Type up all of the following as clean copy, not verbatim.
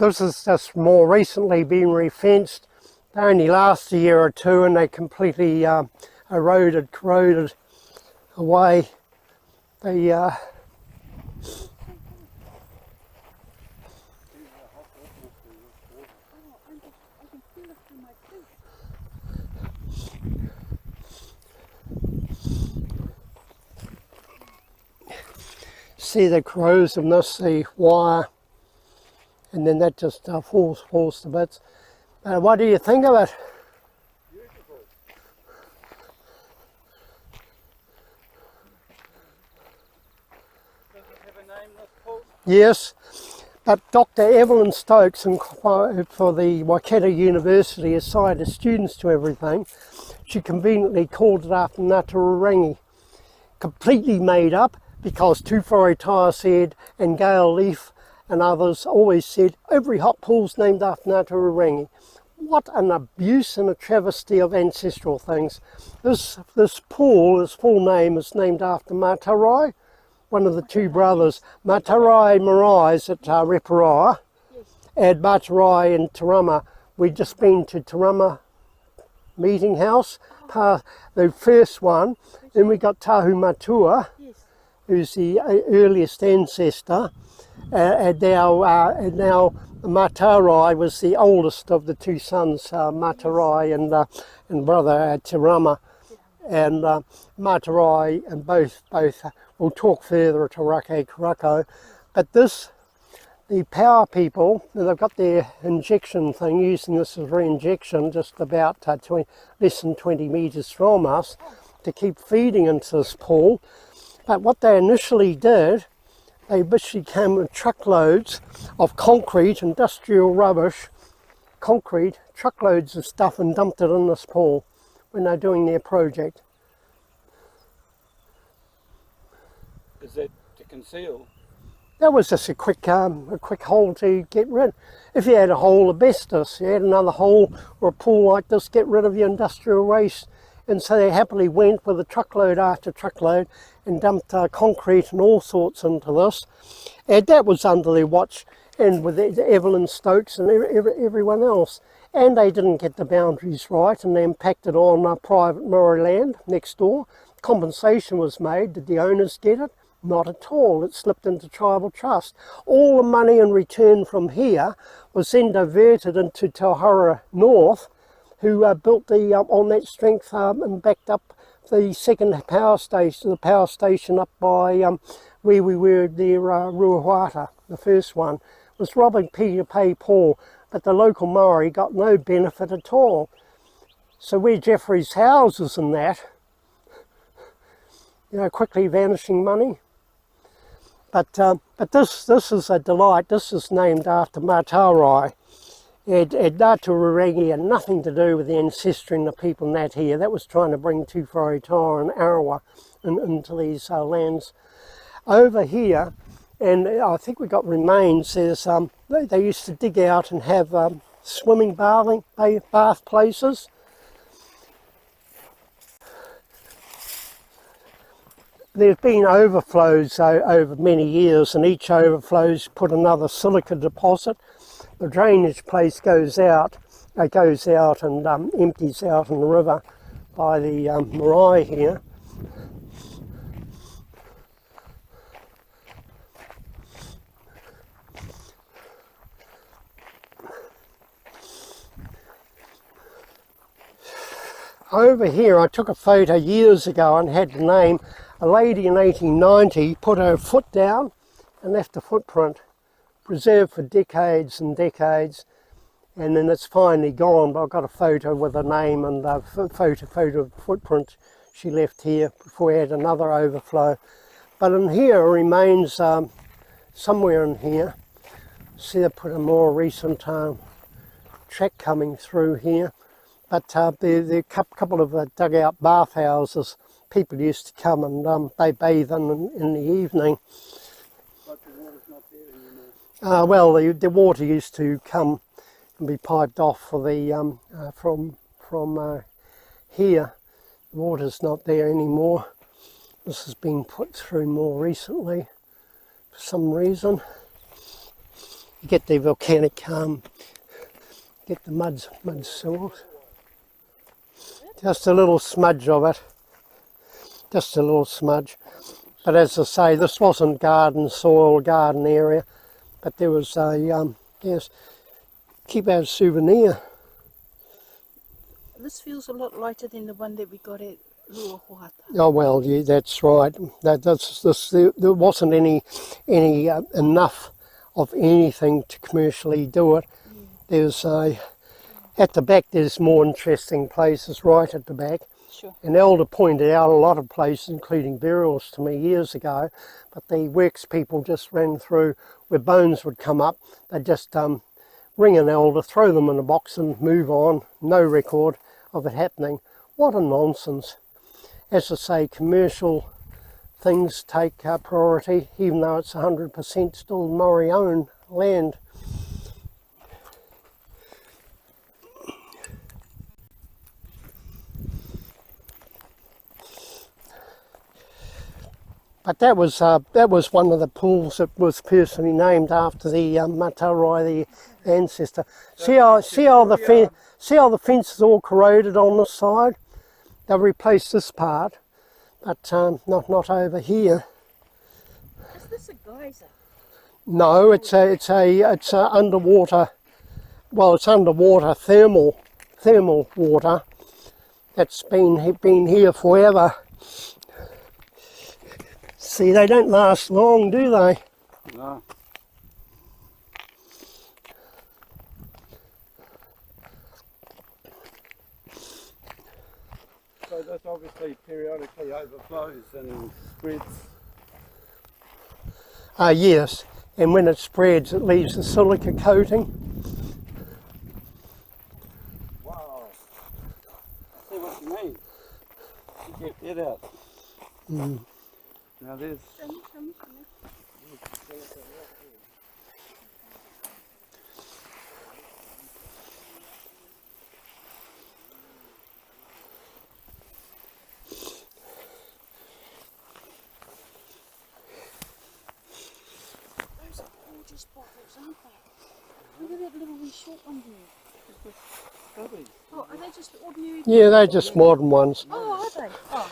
this has just more recently been refenced. They only last a year or two and they completely corroded away. They see the corrosiveness, the wire, and then that just falls to bits. What do you think of it? Beautiful. Does it have a name, this pole? Yes, but Dr. Evelyn Stokes for the Waikato University assigned the students to everything. She conveniently called it after Ngāti Rārangi. Completely made up, because TeWhare said, and Gail Leaf and others always said, every hot pool's named after Ngāti Rārangi. What an abuse and a travesty of ancestral things. This pool, his full name, is named after Matarai, one of the two brothers. Matarai Marais at Reparai, and Matarai in Tarama. We'd just been to Tarama Meeting House, the first one. Then we got Tahu Matua, who's the earliest ancestor, and now Matarai was the oldest of the two sons, Matarai and brother Tarama, and Matarai, and both we'll talk further to Rake Karako. But the power people, they've got their injection thing, using this as re-injection just about less than 20 metres from us to keep feeding into this pool. But what they initially did, they basically came with truckloads of concrete, industrial rubbish, concrete, truckloads of stuff, and dumped it in this pool when they're doing their project. Is that to conceal? That was just a quick hole to get rid. If you had a hole of asbestos, you had another hole or a pool like this, get rid of your industrial waste. And so they happily went with a truckload after truckload and dumped concrete and all sorts into this. And that was under their watch, and with Evelyn Stokes and everyone else. And they didn't get the boundaries right, and they impacted on private Maori land next door. Compensation was made. Did the owners get it? Not at all. It slipped into tribal trust. All the money in return from here was then diverted into Tauhara North, who built on that strength and backed up the second power station, the power station up by where we were near Ruahuata. The first one was robbing Peter pay Paul, but the local Maori got no benefit at all. So where Jeffrey's houses and that, quickly vanishing money. But this is a delight. This is named after Matarai. Ngāti Rārangi had nothing to do with the ancestry and the people in that here. That was trying to bring TeWhare and Arawa into these lands. Over here, and I think we got remains, there's, they used to dig out and have swimming bath places. There's been overflows over many years, and each overflow's put another silica deposit. The drainage place goes out and empties out in the river by the marae here. Over here I took a photo years ago and had the name. A lady in 1890 put her foot down and left a footprint, preserved for decades and decades, and then it's finally gone. But I've got a photo with her name and a photo of the footprint she left here before we had another overflow. But in here remains somewhere in here. See, they put a more recent track coming through here. But there are a couple of dugout bathhouses. People used to come and they bathe in the evening. But the water's not there anymore. Well, the water used to come and be piped off for the from here. The water's not there anymore. This has been put through more recently for some reason. you get the volcanic, get the mud soils. Just a little smudge of it, just a little smudge. But as I say, this wasn't garden soil, garden area, but there was a, yes, keep our souvenir. This feels a lot lighter than the one that we got at Ruahoata. Oh well, yeah, that's right. There wasn't any enough of anything to commercially do it. There's at the back. There's more interesting places right at the back. Sure. And Elder pointed out a lot of places, including burials, to me years ago. But the works people just ran through where bones would come up. They'd just ring an elder, throw them in a box, and move on. No record of it happening. What a nonsense. As I say, commercial things take priority, even though it's 100% still Maori owned land. But that was one of the pools that was personally named after the Matarai, the ancestor. See how the fence is all corroded on this side? They've replaced this part, but not over here. Is this a geyser? No, it's a underwater. Well, it's underwater thermal water that's been here forever. See, they don't last long, do they? No. So this obviously periodically overflows and spreads. Yes, and when it spreads, it leaves a silica coating. Wow. I see what you mean. You get that out. Now there's Those are gorgeous bottles, aren't they? Look at that little wee short one there. Oh, are they just ordinary? Yeah, they're just modern ones. Oh, are they? Oh,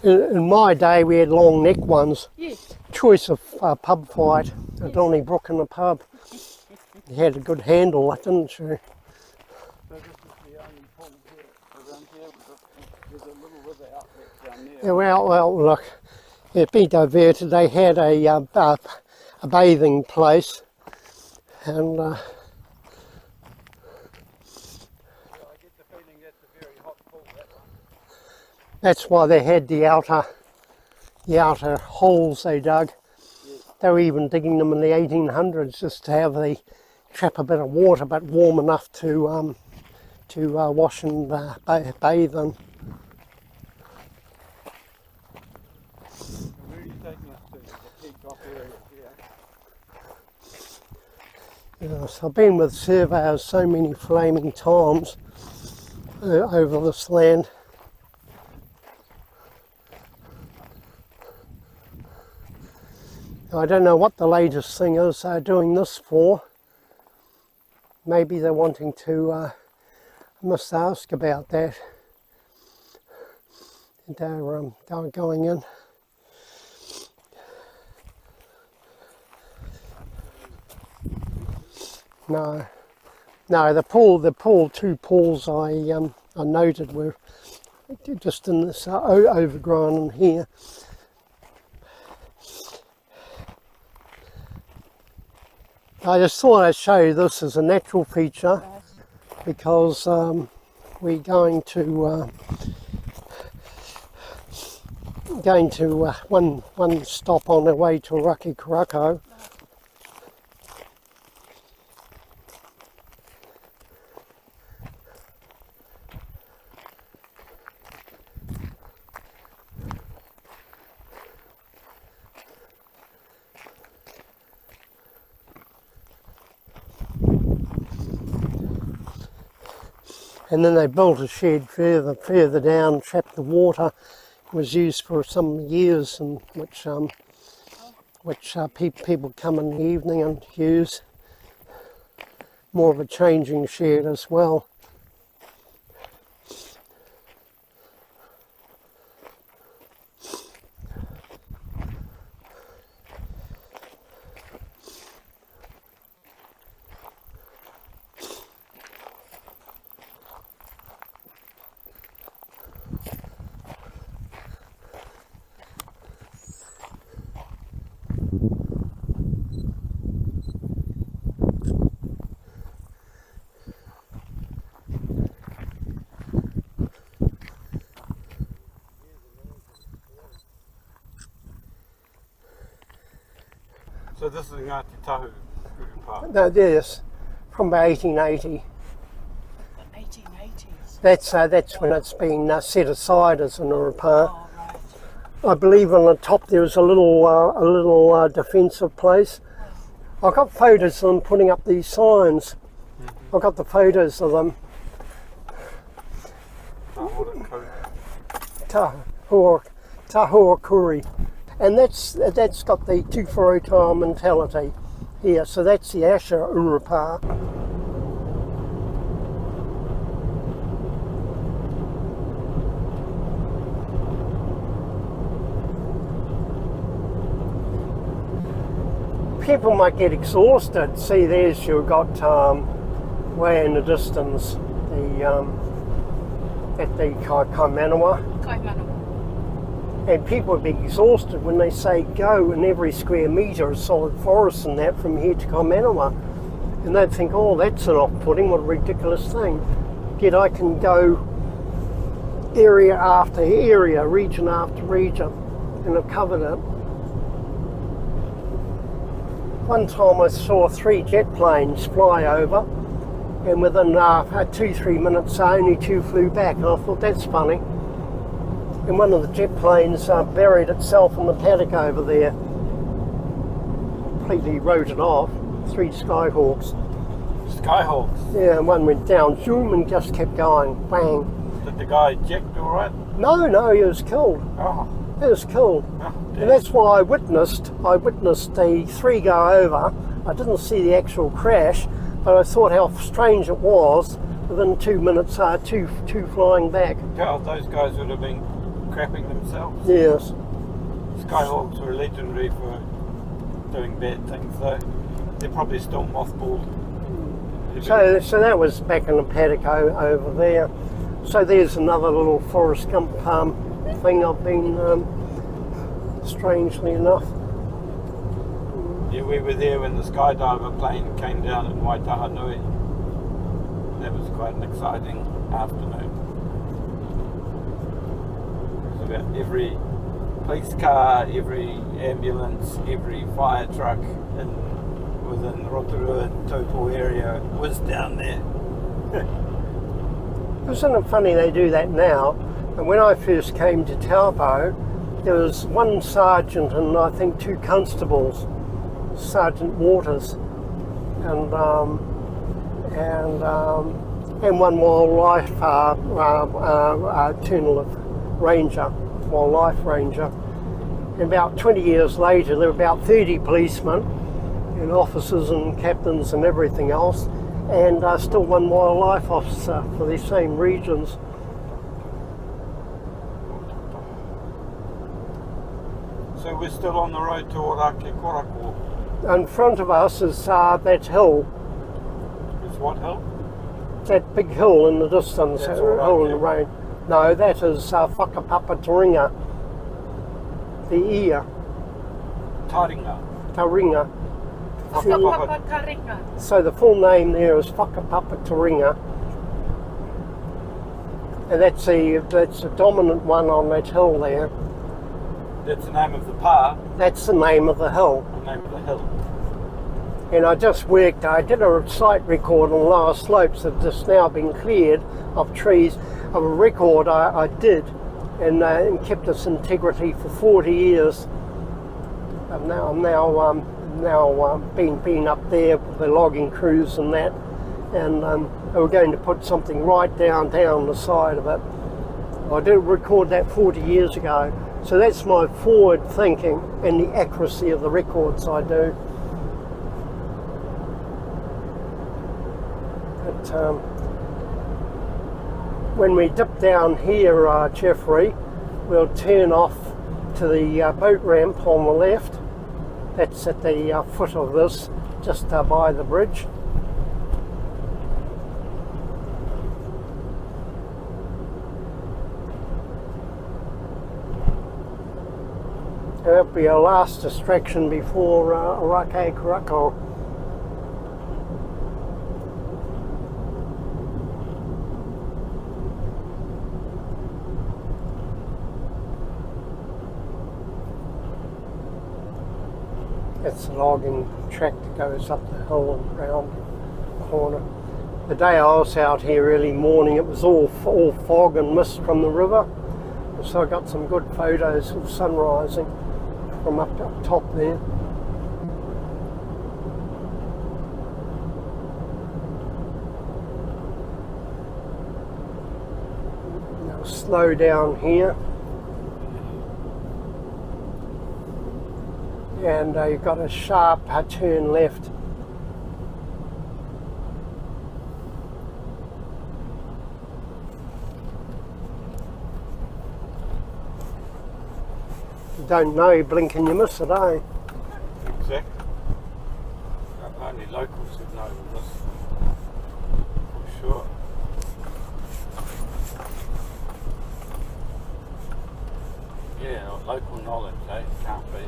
okay. In my day, we had long neck ones. Yes. Choice of pub fight at Donnybrook in the pub. You had a good handle, didn't you? So this is the only pool here around here. There's a little river outlet down there. Yeah, well, look, it'd be diverted. They had a bathing place, and I get the feeling that's a very hot pool, that one. that's why they had the outer holes they dug. They were even digging them in the 1800s just to have the trap a bit of water, but warm enough to wash and bathe in. Where are you taking us to? The peak off area here. Yes, I've been with surveyors so many flaming times over this land. I don't know what the latest thing is they're doing this for. Maybe they're wanting to, I must ask about that. They're going in. No, the two pools I noted were just in this overgrown in here. I just thought I'd show you this as a natural feature because we're going to one stop on our way to Raki Karako. And then they built a shed further down, trapped the water. It was used for some years, and which people come in the evening and use. more of a changing shed as well. So this is Ngāti Tahu Park. No, yes, from about 1880. 1880s. That's when it's been set aside as an urupā. Oh, right. I believe on the top there was a little defensive place. I've got photos of them putting up these signs. I've got the photos of them. Tahua Kuri. And that's got the tūwharotawa mentality here. So that's the Asha urupā. People might get exhausted. See, there's you've got way in the distance at the Kaimanawa. Kaimanawa. And people would be exhausted when they say go, and every square metre is solid forest and that from here to Kaimanawa. And they'd think, oh, that's an off-putting, what a ridiculous thing. Yet I can go area after area, region after region, and I've covered it. One time I saw 3 jet planes fly over, and within 2-3 minutes only 2 flew back, and I thought that's funny. And one of the jet planes buried itself in the paddock over there, completely wrote it off. 3 Skyhawks. Skyhawks? Yeah, and one went down, zoom, and just kept going, bang. Did the guy eject all right? No, he was killed. Oh. He was killed. Oh, And that's why I witnessed the 3 go over. I didn't see the actual crash, but I thought how strange it was. Within 2 minutes, two flying back. God, those guys would have been crapping themselves. Yes. Skyhawks were legendary for doing bad things, though. They're probably still mothballed. So that was back in the paddock over there. So there's another little forest gump thing I've been, strangely enough. Yeah, we were there when the skydiver plane came down in Whaitaima. That was quite an exciting afternoon. It was about every police car, every ambulance, every fire truck within the Rotorua and Taupo area was down there. Isn't it funny they do that now? And when I first came to Taupo, there was 1 sergeant and I think 2 constables, Sergeant Waters, and 1 wildlife wildlife ranger. And about 20 years later, there were about 30 policemen and officers and captains and everything else, and still 1 wildlife officer for these same regions. So we're still on the road to Orake Korako. In front of us is that hill, It's what hill? that big hill in the distance, That's that all right, hill in yeah. the rain. No, that is Whakapapa Taringa, the ear, Taringa. Taringa. Whakapapa Taringa. So the full name there is Whakapapa Taringa. And that's the dominant one on that hill there. That's the name of the pa, That's the name of the hill. the name of the hill. And I did a site record on lower slopes that have just now been cleared of trees, of a record I did and kept its integrity for 40 years. I'm now been up there with the logging crews and that, and they were going to put something right down the side of it. I did record that 40 years ago, so that's my forward thinking and the accuracy of the records I do. when we dip down here, Jeffrey, we'll turn off to the boat ramp on the left. That's at the foot of this, just by the bridge. That'll be our last distraction before Whaikato. It's the logging track that goes up the hill and round the corner. The day I was out here early morning, it was all fog and mist from the river, so I got some good photos of sun rising from up top there. Now slow down here. And you've got a sharp turn left. You don't know, you blink and you miss it, eh? Exactly. Only locals would know this, for sure. Yeah, local knowledge, eh? Can't be.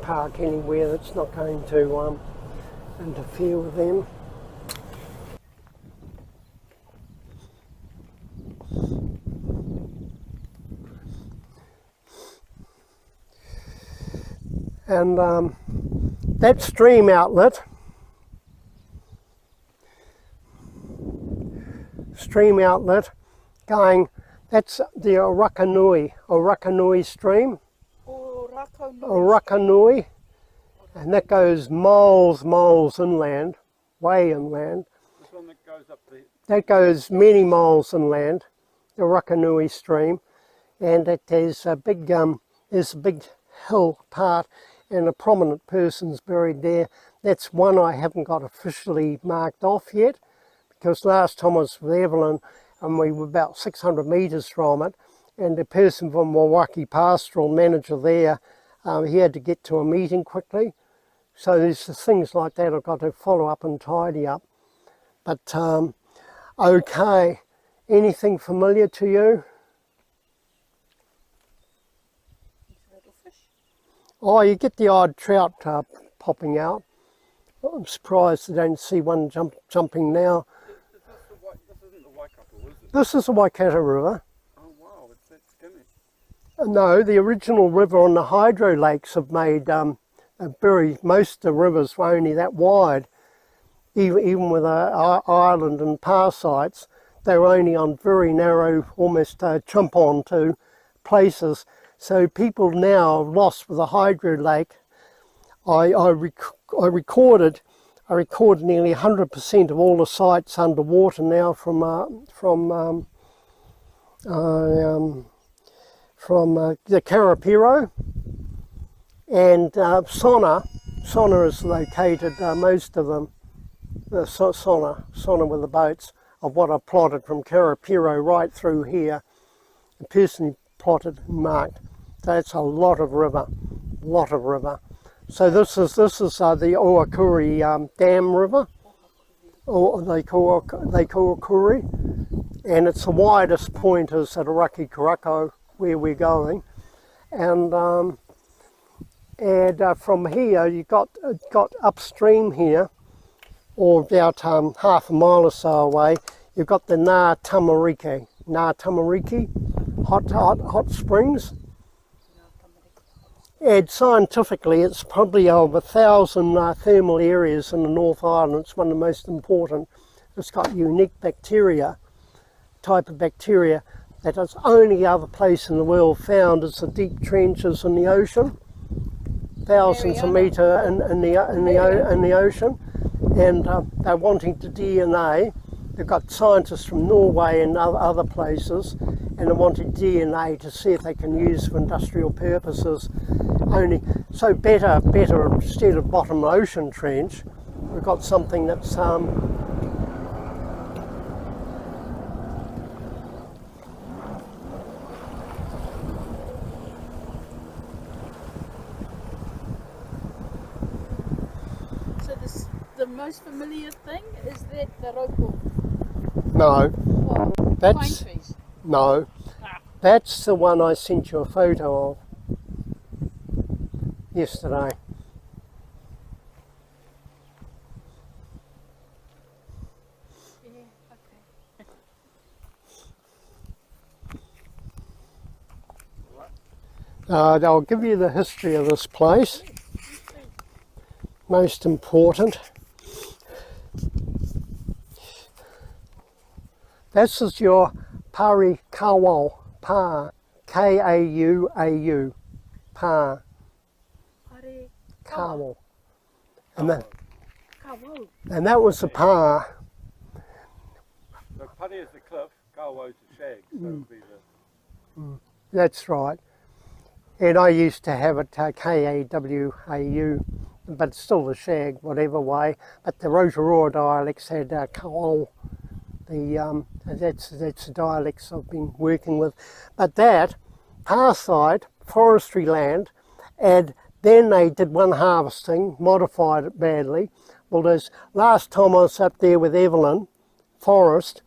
Park anywhere that's not going to interfere with them. And that stream outlet going, that's the Urakanui stream. Urakanui, and that goes miles inland, way inland. This one that goes up there? That goes many miles inland, the Urakanui stream, and there's a big hill part, and a prominent person's buried there. That's one I haven't got officially marked off yet, because last time I was with Evelyn, and we were about 600 metres from it, and the person from Milwaukee Pastoral Manager there, he had to get to a meeting quickly. So there's things like that I've got to follow up and tidy up. But okay, anything familiar to you? Oh, you get the odd trout popping out. I'm surprised I don't see one jumping now. This isn't the Waikato, is it? This is the Waikato River. Oh wow, it's that skinny. No, the original river on the hydro lakes have made most of the rivers were only that wide. Even with Ireland and past sites, they were only on very narrow, almost chump on to places. So people now lost with a hydro lake. I recorded nearly 100% of all the sites underwater now from the Karapiro, and Sona is located, most of them, Sona with the boats, of what I plotted from Karapiro right through here, and personally plotted and marked. So it's a lot of river. So this is the Oakuri Dam River, or they call Kuri, and it's the widest point is at Whaikato, where we're going, and from here you got upstream here, or about half a mile or so away, you've got the Ngā Tamariki hot springs. And scientifically, it's probably over 1,000 thermal areas in the North Island. It's one of the most important. It's got unique type of bacteria that is only other place in the world found. Is the deep trenches in the ocean, thousands of metres in the ocean, and they're wanting to DNA. They've got scientists from Norway and other places, and they wanted DNA to see if they can use for industrial purposes only. So better instead of bottom ocean trench, we've got something that's the most familiar thing is that the raupo. no, What? that's Pine trees. no, that's the one I sent you a photo of yesterday. Yeah, okay. I'll give you the history of this place. Most important. This is your Perry Kawau, Pa, K-A-U-A-U, Pa, Pare Kawau. And Kawau. that was the Pa. So Pare is the cliff, Kawo to shag, so it would be the... That's right. And I used to have it K-A-W-A-U, but it's still the shag, whatever way. But the Rotorua dialects had Kawau. That's the dialects I've been working with. But that, far side, forestry land, and then they did one harvesting, modified it badly. Well, there's, last time I was up there with Evelyn, forest,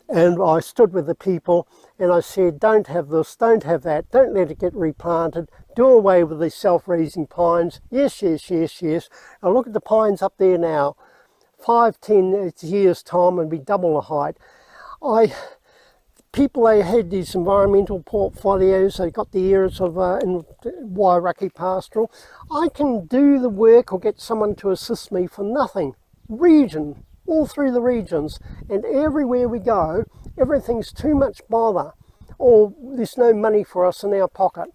and I stood with the people and I said, don't have this, don't have that, don't let it get replanted, do away with these self-raising pines. Yes, yes, yes, yes. Now look at the pines up there now. 5-10 years time and be double the height. People, they had these environmental portfolios, they got the areas of in Wairaki Pastoral. I can do the work or get someone to assist me for nothing. Region, all through the regions, and everywhere we go, everything's too much bother, or there's no money for us in our pocket.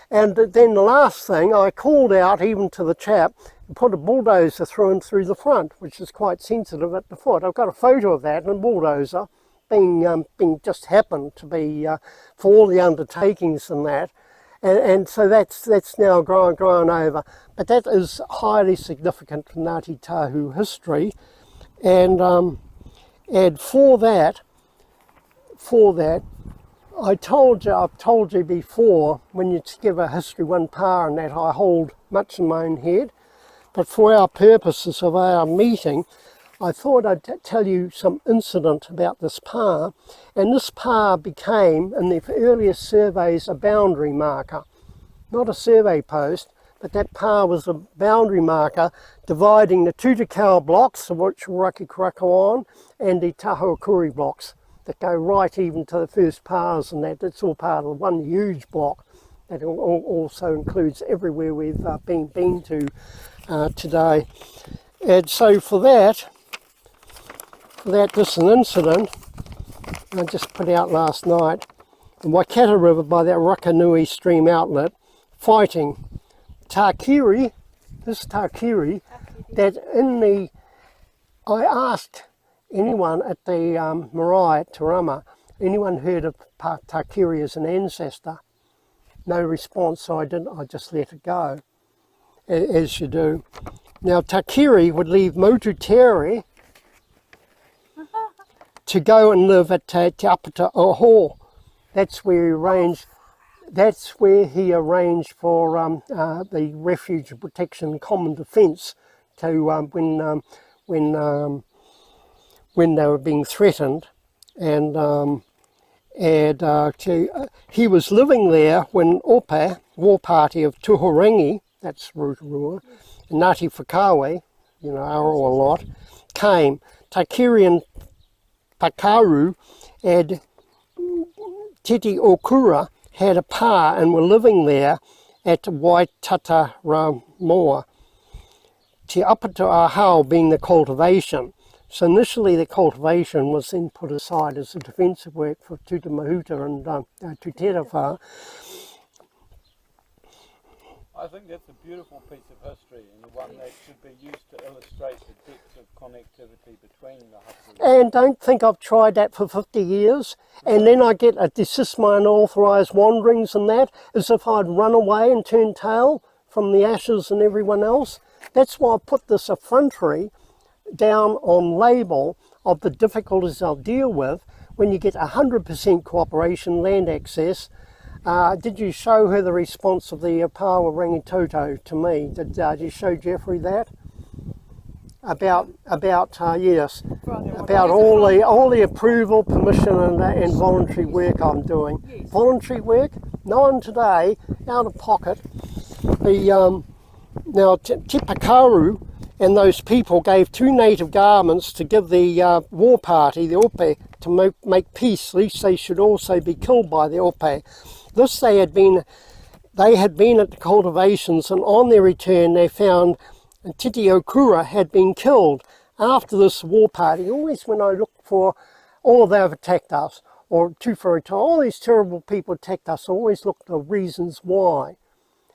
And then the last thing, I called out even to the chap and put a bulldozer through the front, which is quite sensitive at the foot. I've got a photo of that, and a bulldozer being just happened to be for all the undertakings and that. And so that's now grown over. But that is highly significant for Ngāti Tahu history. And for that, I've told you before, when you give a history one pa and that, I hold much in my own head. But for our purposes of our meeting, I thought I'd tell you some incident about this pa. And this pa became, in the earliest surveys, a boundary marker. Not a survey post, but that pa was a boundary marker dividing the Takapou blocks, of which Raki Karakoan, and the Tahuakuri blocks that go right even to the first pars, and that it's all part of one huge block that also includes everywhere we've been to today. And so for that this is an incident I just put out last night. The Waikato River by that Rakanui stream outlet, fighting Takiri, that in the, I asked anyone at the marae at Te Rama, anyone heard of Takiri as an ancestor? No response, so I didn't, I just let it go, as you do. Now Takiri would leave Motutere to go and live at Te Apata Oho. That's where he arranged for the Refuge and Protection Common Defence to when they were being threatened, and he was living there when Opa, war party of Tuhorangi, that's Rotorua, and Ngāti Whakawe, you know, Aroa a lot, came. Takiri and Pakaru and Titi Okura had a pa and were living there at Whaitaima Ramoa. Te Apata Ahau being the cultivation. So initially the cultivation was then put aside as a defensive work for Tutamahuta and Tuterewha. I think that's a beautiful piece of history and one that should be used to illustrate the depth of connectivity between the Hapu. And don't think I've tried that for 50 years and then I get a desist my unauthorised wanderings and that, as if I'd run away and turn tail from the Ashes and everyone else. That's why I put this effrontery down on label of the difficulties I'll deal with when you get 100% cooperation, land access. Did you show her the response of the Pawa Rangitoto to me? Did you show Jeffrey that? About yes, about all the approval, permission and voluntary work I'm doing. Yes. Voluntary work, no one today, out of pocket. The now Te Pakaru and those people gave 2 native garments to give the war party, the Ope, to make peace. At least they should also be killed by the Ope. This they had been at the cultivations, and on their return they found Titi Okura had been killed after this war party. Always when I look for, they've attacked us, or Tūwhare, all these terrible people attacked us, I always look for reasons why.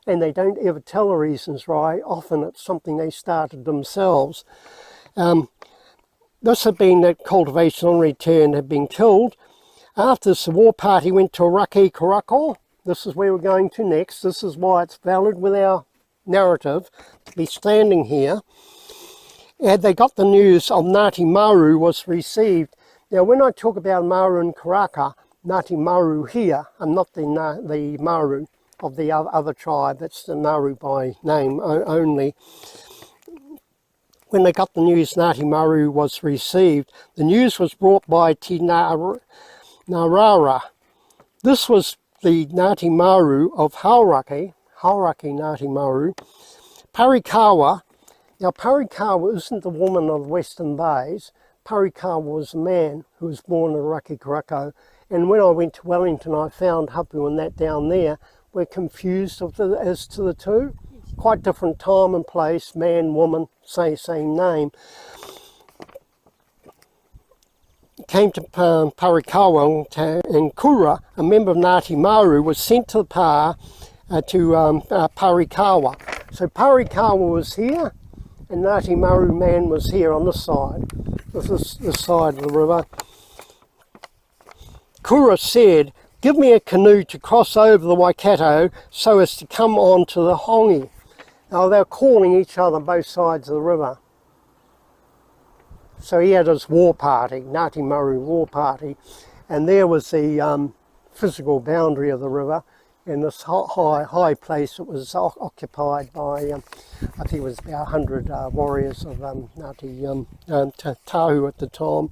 And they don't ever tell the reasons why. Often it's something they started themselves. This had been that cultivation on return had been killed. After this, the war party went to Raki Karako. This is where we're going to next. This is why it's valid with our narrative to be standing here. And they got the news of Ngāti Maru was received. Now when I talk about Maru and Karaka, Ngāti Maru here, I'm not the Maru of the other tribe, that's the Nauru by name only. When they got the news Ngāti Maru was received, the news was brought by Te Narara. This was the Ngāti Maru of Hauraki Ngāti Maru. Parikawa, now Parikawa isn't the woman of the Western Bays. Parikawa was a man who was born in Raki Karako, and when I went to Wellington I found Hapu and that down there. We're confused as to the two. Quite different time and place, man, woman, same name. Came to Parikawa and Kura, a member of Ngāti Maru, was sent to the Pa to Parikawa. So Parikawa was here and Ngāti Maru man was here on this side. This side of the river. Kura said, "Give me a canoe to cross over the Waikato so as to come on to the Hongi." Now they're calling each other both sides of the river. So he had his war party, Ngāti Maru war party, and there was the physical boundary of the river in this high place that was occupied by, I think it was about 100 warriors of Ngāti Tahu at the time.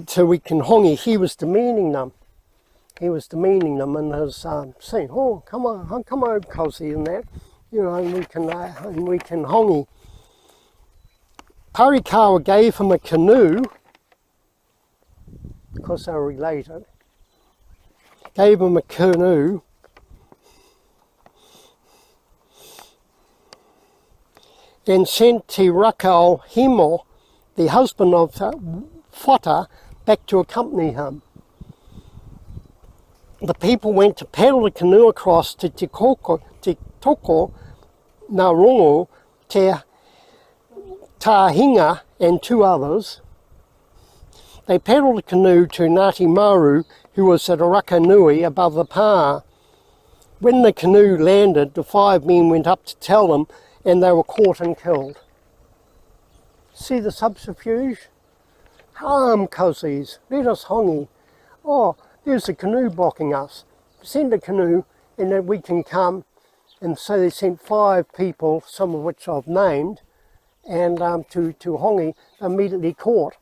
So we can Hongi, he was demeaning them. He was demeaning them and was saying, "Oh, come on Kosi," and that, you know, and we can Hongi. Parikawa gave him a canoe, because they were related. Gave him a canoe, and sent Te Rakau Himo, the husband of Whata, back to accompany him. The people went to paddle the canoe across to Te Toko, Narongo, Te Tahinga and 2 others. They paddled the canoe to Ngāti Maru, who was at Arakanui above the Pa. When the canoe landed, the 5 men went up to tell them, and they were caught and killed. See the subterfuge? Harm cozies, let us hongi. Oh, there's a canoe blocking us. Send a canoe and then we can come. And so they sent 5 people, some of which I've named, and to Hongi, immediately caught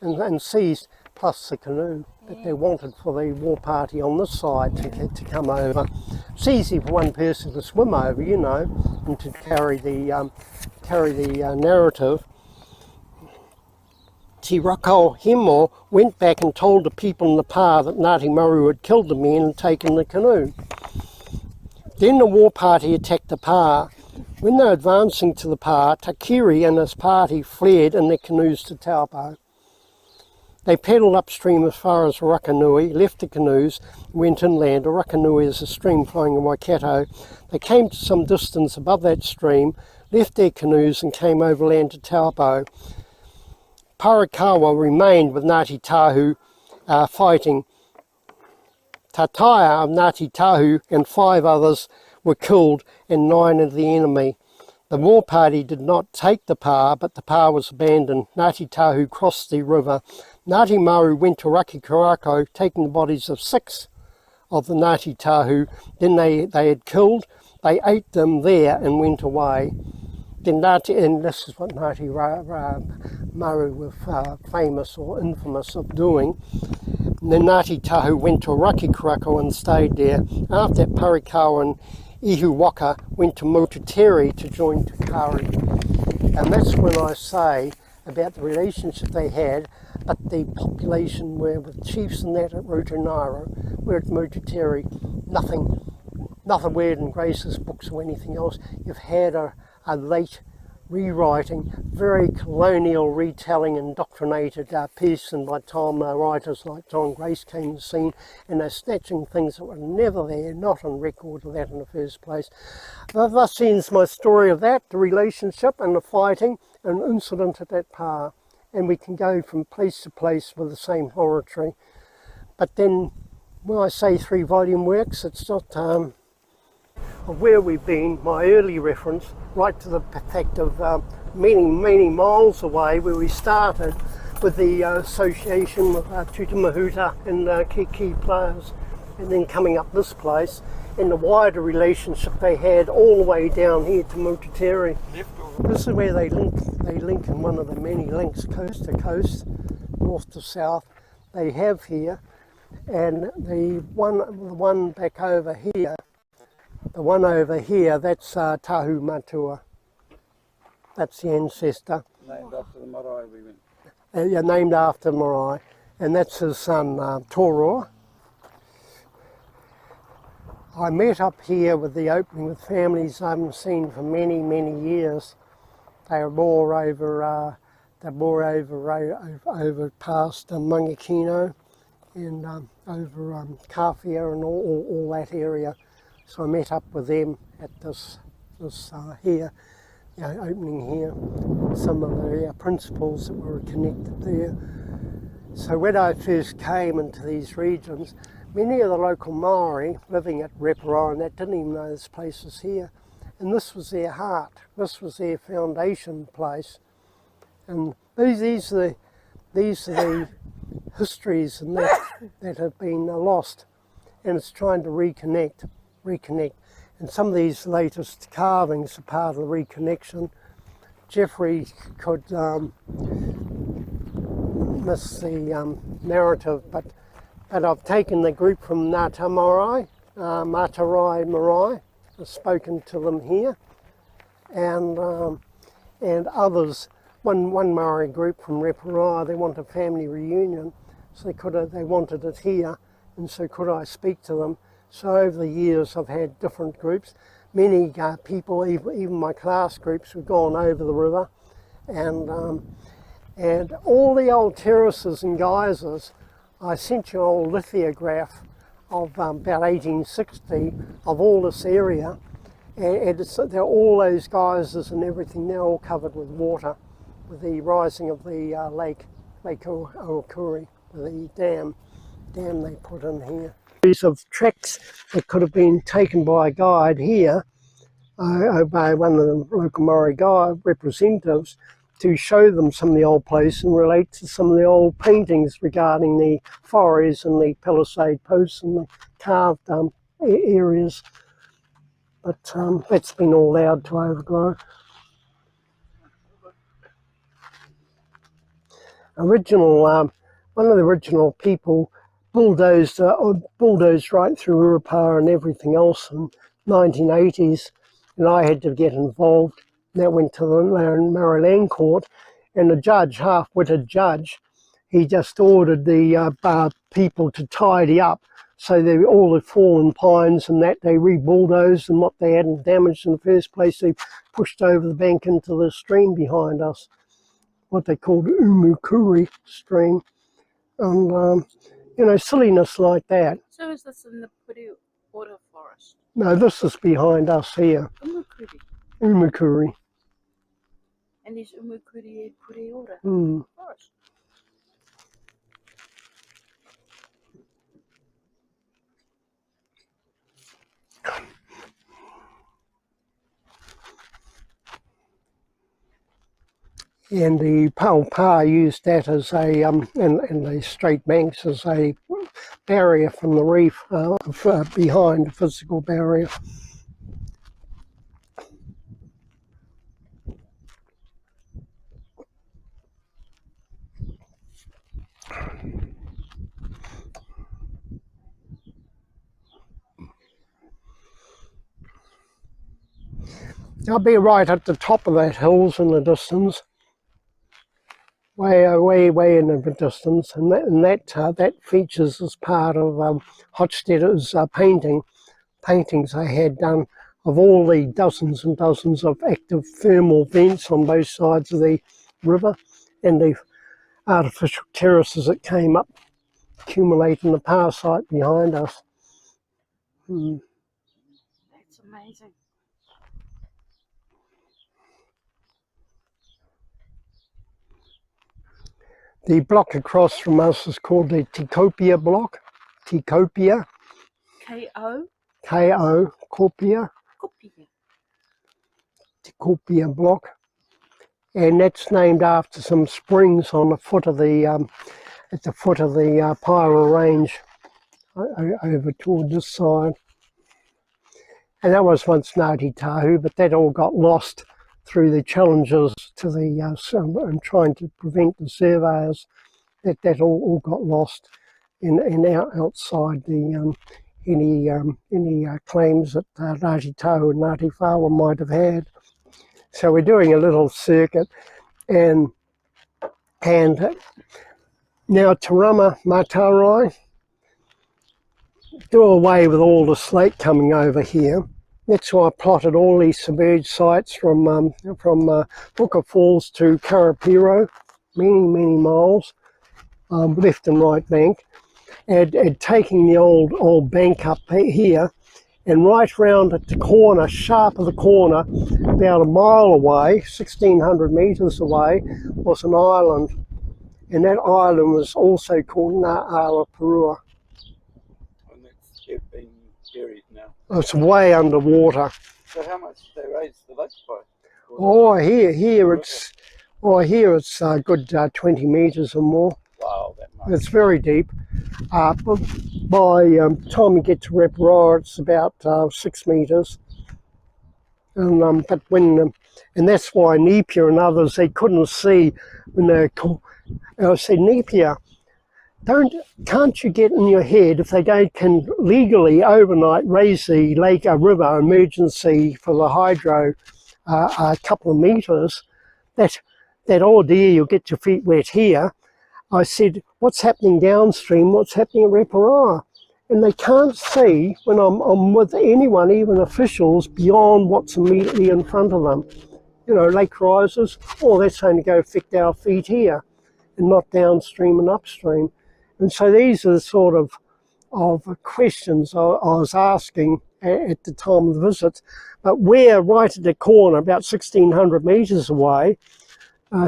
and seized, plus the canoe that they wanted for the war party on this side to come over. It's easy for one person to swim over, you know, and to carry the narrative. Te Rakau Himo went back and told the people in the Pa that Ngāti Maru had killed the men and taken the canoe. Then the war party attacked the Pa. When they were advancing to the Pa, Takiri and his party fled in their canoes to Taupo. They paddled upstream as far as Rakanui, left the canoes, went inland. Rakanui is a stream flowing in Waikato. They came to some distance above that stream, left their canoes and came overland to Taupo. Parakawa remained with Ngāti Tahu fighting. Tataia of Ngāti Tahu and 5 others were killed and 9 of the enemy. The war party did not take the pa, but the pa was abandoned. Ngāti Tahu crossed the river. Ngāti Maru went to Rakikarako, taking the bodies of 6 of the Ngāti Tahu. Then they had killed, they ate them there and went away. Then and this is what Ngāti Maru were famous or infamous of doing. And then Ngāti Tahu went to Rakikarako and stayed there. After that, Parikawa and Ihuwaka went to Mututeri to join Takari. And that's when I say about the relationship they had, but the population were with chiefs and that at Rutanaro, we're at Mututeri, nothing weird in Grace's books or anything else. You've had a late rewriting, very colonial retelling, indoctrinated piece, and by the time writers like John Grace came to the scene, and they're snatching things that were never there, not on record of that in the first place. Thus ends my story of that, the relationship and the fighting, an incident at that pa, and we can go from place to place with the same oratory. But then, when I say 3-volume works, it's not of where we've been, my early reference, right to the fact of many miles away where we started with the association with Tutamahuta and key players, and then coming up this place, and the wider relationship they had all the way down here to Mututeri. This is where they link in one of the many links, coast to coast, north to south, they have here, and the one back over here, the one over here, that's Tahu Matua. That's the ancestor. Named after the marae we went. Yeah, named after marae. And that's his son, Toroa. I met up here with the opening with families I haven't seen for many years. They were more over past Mangakino and over Kawhia and all that area. So I met up with them at this here, opening here, some of the principals that were connected there. So when I first came into these regions, many of the local Maori living at Reparai and that didn't even know this place was here. And this was their heart, this was their foundation place. And these are the histories and that have been lost. And it's trying to reconnect. And some of these latest carvings are part of the reconnection. Jeffrey could miss the narrative, but I've taken the group from Matarai Marae, I've spoken to them here, and others. One Maori group from Reparai, they want a family reunion, so they wanted it here, and so could I speak to them. So over the years I've had different groups. Many people, even my class groups, have gone over the river, and all the old terraces and geysers. I sent you an old lithograph of about 1860 of all this area, and they're all those geysers and everything now all covered with water, with the rising of the Lake Okuri, the dam they put in here. Of tracks that could have been taken by a guide here, by one of the local Maori guide representatives, to show them some of the old places and relate to some of the old paintings regarding the forays and the palisade posts and the carved areas. But that's been all allowed to overgrow. One of the original people bulldozed right through Urupara and everything else in 1980s, and I had to get involved. And that went to the Maryland court, and the judge, half-witted judge, he just ordered the people to tidy up. So all the fallen pines and that, they re-bulldozed, and what they hadn't damaged in the first place, they pushed over the bank into the stream behind us, what they called Umukuri stream. and you know, silliness like that. So is this in the Puri Ora forest? No, this is behind us here, Umukuri. Umakuri. And there's Umukuri e Puri Ora forest. And the Paupā used that as a, and the straight banks as a barrier from the reef, behind, a physical barrier. I'll be right at the top of that hills in the distance, way in the distance, and that features as part of Hofstadter's paintings I had done of all the dozens and dozens of active thermal vents on both sides of the river and the artificial terraces that came up, accumulating the power site behind us. That's amazing. The block across from us is called the Takapou Block. Takapou. K-O? K-O, Kopia. Kopia. Takapou Block. And that's named after some springs on the foot of the, at the foot of the Pyra Range over toward this side. And that was once Ngāti Tahu, but that all got lost through the challenges to the and trying to prevent the surveyors. That all got lost in outside the any claims that Ngāti Tahu and Ngāti Whawa might have had. So we're doing a little circuit, and now Tarama Matarai, do away with all the slate coming over here. That's why I plotted all these submerged sites from Booker Falls to Karapiro, many miles, left and right bank, and taking the old bank up here, and right round at the corner, sharp of the corner, about a mile away, 1,600 metres away, was an island, and that island was also called Ngā'awa. And it's been buried now. It's way underwater. So how much did they raise the lake by? Oh, here it's a good 20 metres or more. Wow, that much. It's very deep. But by the time you get to Reparar, it's about 6 metres. And but when and that's why Napier and others, they couldn't see when they I said, Napier, can't you get in your head, if they can legally overnight raise the lake river emergency for the hydro a couple of metres, that oh dear, you'll get your feet wet here. I said, what's happening downstream, what's happening at Reparar? And they can't see when I'm with anyone, even officials, beyond what's immediately in front of them. You know, lake rises, oh, that's only going to affect our feet here, and not downstream and upstream. And so these are the sort of questions I was asking at the time of the visit. But we're right at the corner, about 1,600 metres away,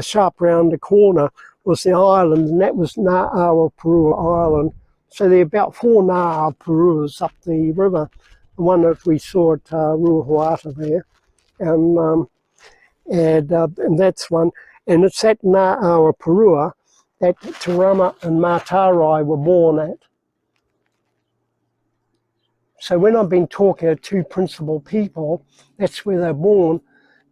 sharp round the corner, was the island, and that was Ngā'awa Island. So there are about 4 Ngā'awa up the river. The one that we saw at Ruahuata there. And that's one. And it's at Ngā'awa that Tarama and Matarai were born at. So when I've been talking to two principal people, that's where they're born.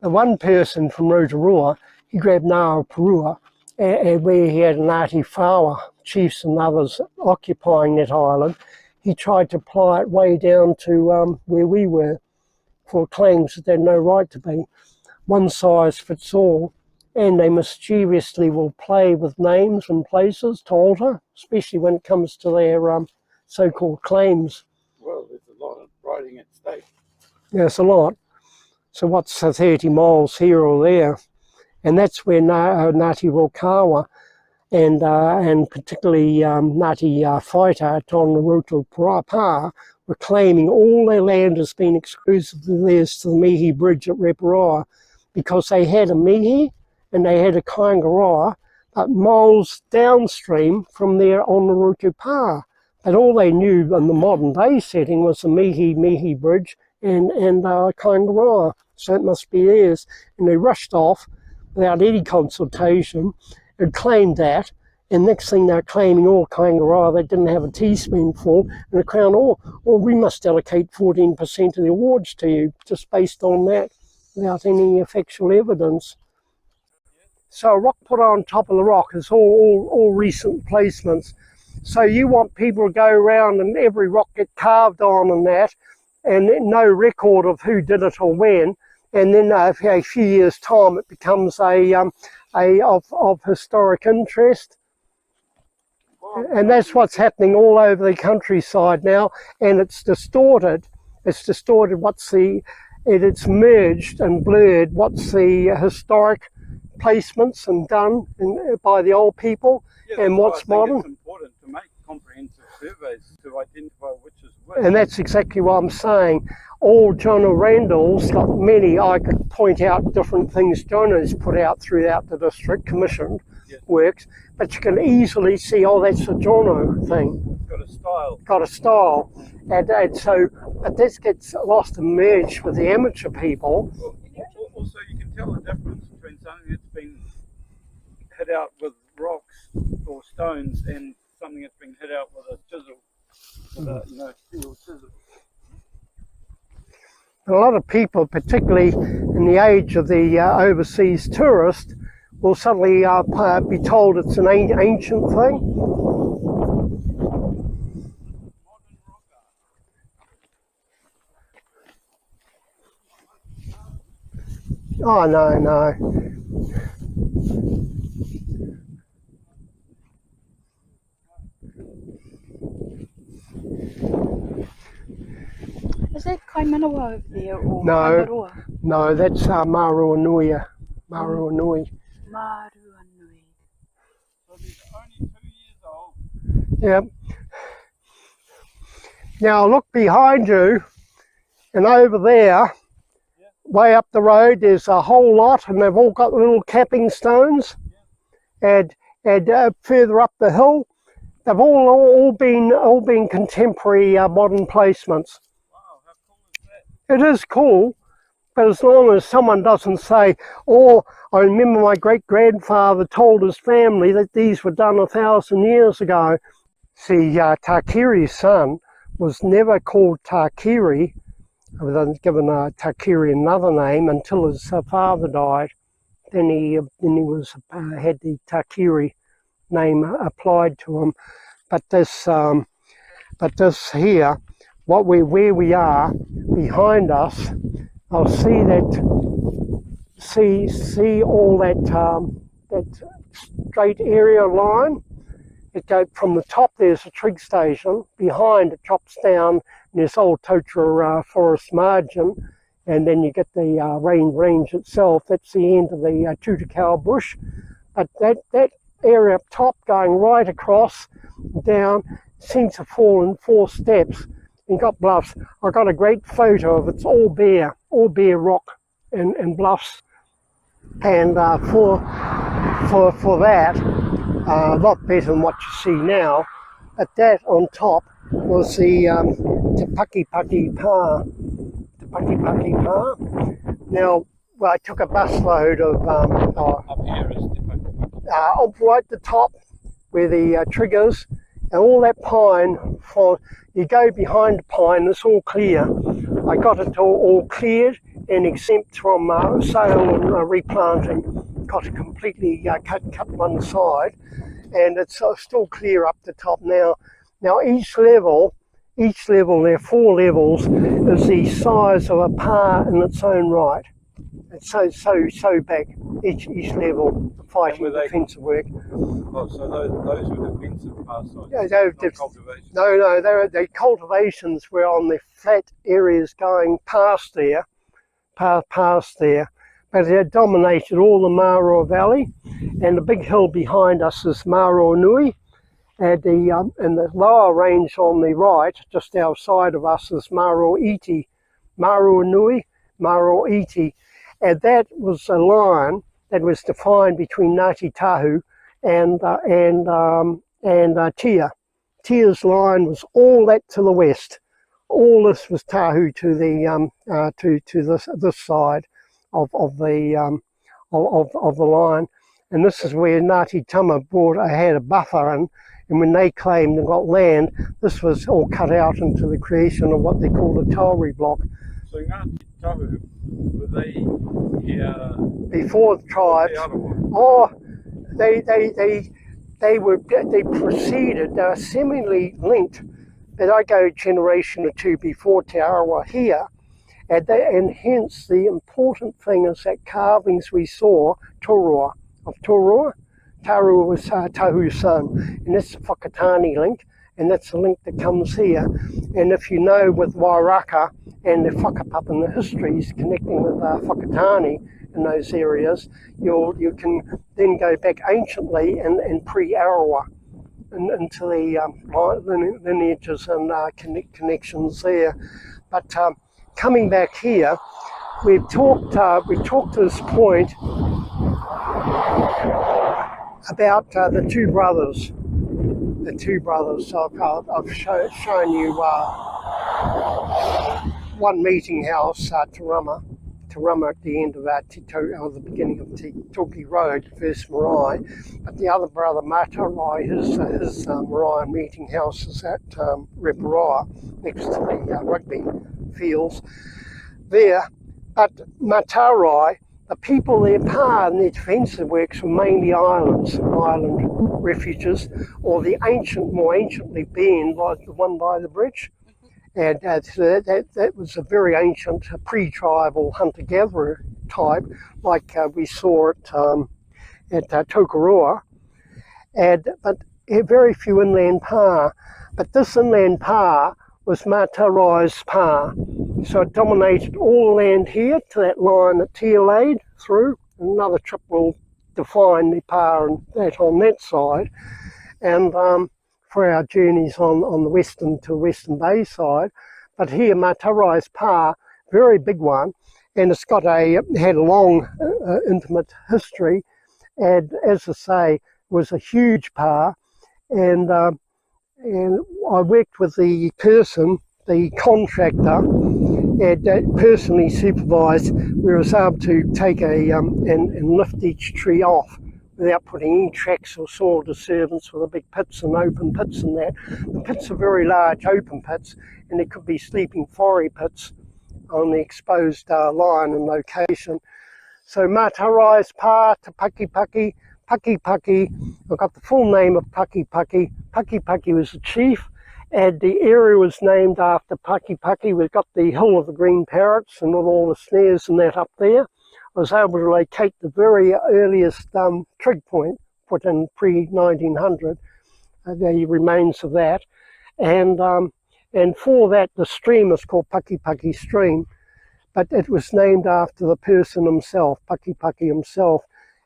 The one person from Rotorua, he grabbed Ngā'awa and where he had Ngāti Whawa chiefs and others occupying that island, he tried to apply it way down to where we were for claims that they had no right to be. One size fits all. And they mischievously will play with names and places to alter, especially when it comes to their so-called claims. Well, there's a lot of writing at stake. Yes, a lot. So what's 30 miles here or there? And that's where Ngāti Rokawa and particularly Ngāti Whaitaima on the roadside were claiming all their land has been exclusively theirs to the Mihi Bridge at Reparoa, because they had a Mihi and they had a Kaingaroa, but miles downstream from there on the roadside. But all they knew in the modern day setting was the Mihi Bridge and Kaingaroa, so it must be theirs. And they rushed off without any consultation and claimed that. And next thing they're claiming all Kaingaroa, they didn't have a teaspoonful, and the Crown, we must allocate 14% of the awards to you, just based on that, without any effectual evidence. So a rock put on top of the rock is all recent placements. So you want people to go around and every rock get carved on and that, and no record of who did it or when, and then a few years' time it becomes of historic interest. And that's what's happening all over the countryside now, and it's distorted. It's distorted. It's merged and blurred what's the historic placements and done by the old people, and what's modern. It's important to make comprehensive surveys to identify which is which. And that's exactly what I'm saying. All John O'Randall's got many. I could point out different things John has put out throughout the district, commissioned works, but you can easily see, that's a Jono thing. Got a style. Got a style. And so, but this gets lost and merged with the amateur people. Well, also, you can tell the difference between something that's been hit out with rocks or stones and something that's been hit out with a chisel, with a steel chisel. A lot of people, particularly in the age of the overseas tourist, will suddenly be told it's an ancient thing. Oh, no. Is that Kaimanawa over there or No. Kaingaroa? No, that's Marua Nui. Marua Nui. So he's only 2 years old. Yep. Now look behind you, and over there, way up the road, there's a whole lot, and they've all got little capping stones. And further up the hill, they've all been contemporary modern placements. Wow, how cool is that? It is cool, but as long as someone doesn't say, I remember my great-grandfather told his family that these were done 1,000 years ago. See, Takiri's son was never called Takiri, given Takiri another name, until his father died. Then he had the Takiri name applied to him. But this here, where we are behind us, I'll see all that straight area line. It goes from the top. There's a trig station. Behind it drops down, and there's old Totara forest margin, and then you get the range itself. That's the end of the Tutakau bush. But that area up top, going right across down, seems to fall in 4 steps. And got bluffs. I got a great photo of it. It's all bare rock and bluffs. And for that, a lot better than what you see now. But that on top was the Te Pakipaki Pa. The Pakipaki Pa. Now, I took a busload of Up here is Te Pakipaki. right at the top where the triggers, and all that pine. You go behind the pine, it's all clear. I got it all cleared and exempt from sale and replanting. Got it completely cut one side, and it's still clear up the top now. Now each level, there are 4 levels, is the size of a pa in its own right. It's so big, each level, fighting defensive work. Oh, so those were defensive pa sites, Yeah, cultivation. No, the cultivations were on the flat areas going past there. But but it dominated all the Maroa Valley, and the big hill behind us is Maroa Nui, and the lower range on the right, just outside of us, is Maroa Iti, Maroa Nui, Maroa Iti, and that was a line that was defined between Ngāti Tahu and Tia. Tia's line was all that to the west. All this was Tahu to the this side of the line, and this is where Ngāti Tama had a buffer in, and when they claimed and got land, this was all cut out into the creation of what they called a Takapou Block. So Ngāti Tahu, were they before the tribes? Oh, they proceeded. They were seemingly linked. But I go a generation or two before Te Arawa here, and hence the important thing is that carvings we saw, Torua, of Torua. Tarua was Tahu's son, and that's the Whakatane link, and that's the link that comes here. And if you know with Wairaka and the whakapapa and the histories connecting with Whakatane in those areas, you can then go back anciently and pre-Arawa into the lineages and connections there. But coming back here, we've talked to this point about the two brothers. So I've shown you one meeting house, Te Rama at the end of the beginning of Te Toki Road, first marae. But the other brother, Matarai, his marae meeting house is at Reparoa, next to the rugby fields there. But Matarai, the people there, part in their defensive works were mainly island refuges, or the more anciently being like the one by the bridge. And so that was a very ancient pre-tribal hunter-gatherer type, like we saw at Tokaroa, but very few inland pa. But this inland pa was Matarai's pa. So it dominated all land here to that line that Tia laid through. Another trip will define the pa and that on that side. And for our journeys on the western to Western Bay side. But here Matarai's pa, very big one, and it's had a long intimate history, and as I say, was a huge pa, and I worked with the person, the contractor, and personally supervised. We was able to take and lift each tree off without putting any tracks or soil disturbance with the big pits and open pits and that. The pits are very large open pits, and there could be sleeping whare pits on the exposed line and location. So Matarai's pa to Pakipaki, Pakipaki, I've got the full name of Pakipaki. Pakipaki was the chief, and the area was named after Pakipaki. We've got the Hill of the Green Parrots and all the snares and that up there. I was able to locate the very earliest trig point put in pre-1900, the remains of that. And for that, the stream is called Pakipaki Stream, but it was named after the person himself, Pakipaki himself.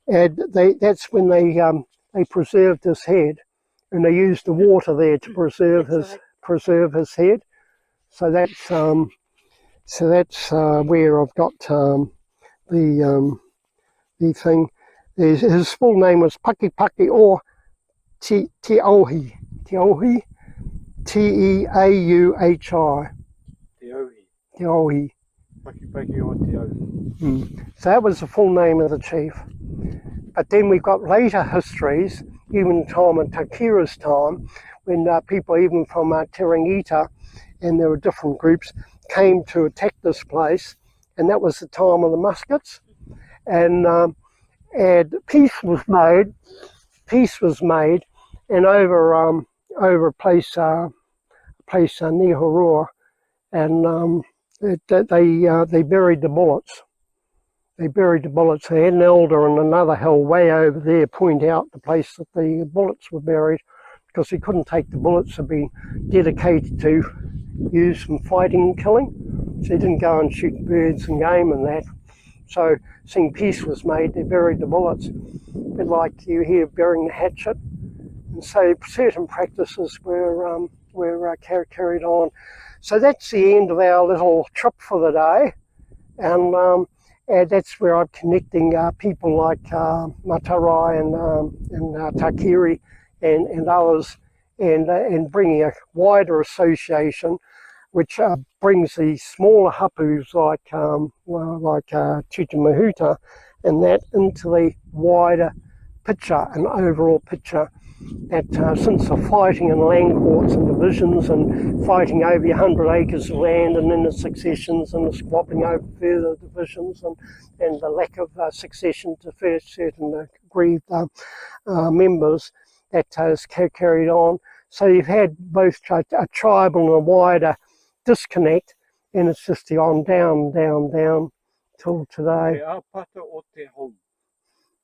And that's when they preserved his head, and they used the water there to preserve his head. So that's where I've got the thing. His full name was Pakipaki or Teauhi, Teauhi, T-E-A-U-H-I. Teauhi. Pakipaki or Teauhi. So that was the full name of the chief. But then we've got later histories, even time in Takira's time, when people even from Terangita, and there were different groups, came to attack this place, and that was the time of the muskets. And peace was made, and over a place near Horoa, and they buried the bullets. They had an elder in another hill way over there point out the place that the bullets were buried, because he couldn't take the bullets that had been dedicated to use from fighting and killing. So he didn't go and shoot birds and game and that. So seeing peace was made, they buried the bullets. But like you hear, burying the hatchet. And so certain practices were carried on. So that's the end of our little trip for the day. And that's where I'm connecting people like Matarai and Takiri and others, and bringing a wider association, which brings the smaller hapus like Chichimahuta and that into the wider picture, an overall picture. That since the fighting in land courts and divisions and fighting over 100 acres of land and then the successions and the swapping over further divisions and the lack of succession to certain aggrieved members, that has carried on. So you've had both a tribal and a wider disconnect, and it's just on down till today.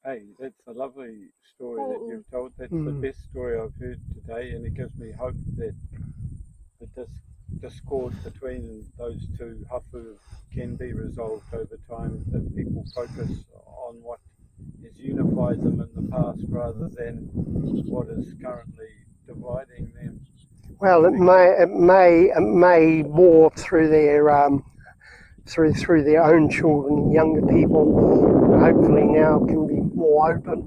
Hey, that's a lovely story that you've told. That's the best story I've heard today, and it gives me hope that the discord between those two hapu can be resolved over time, that people focus on what has unified them in the past rather than what is currently dividing them. Well, it may morph through their through their own children, younger people. Hopefully now can be more open.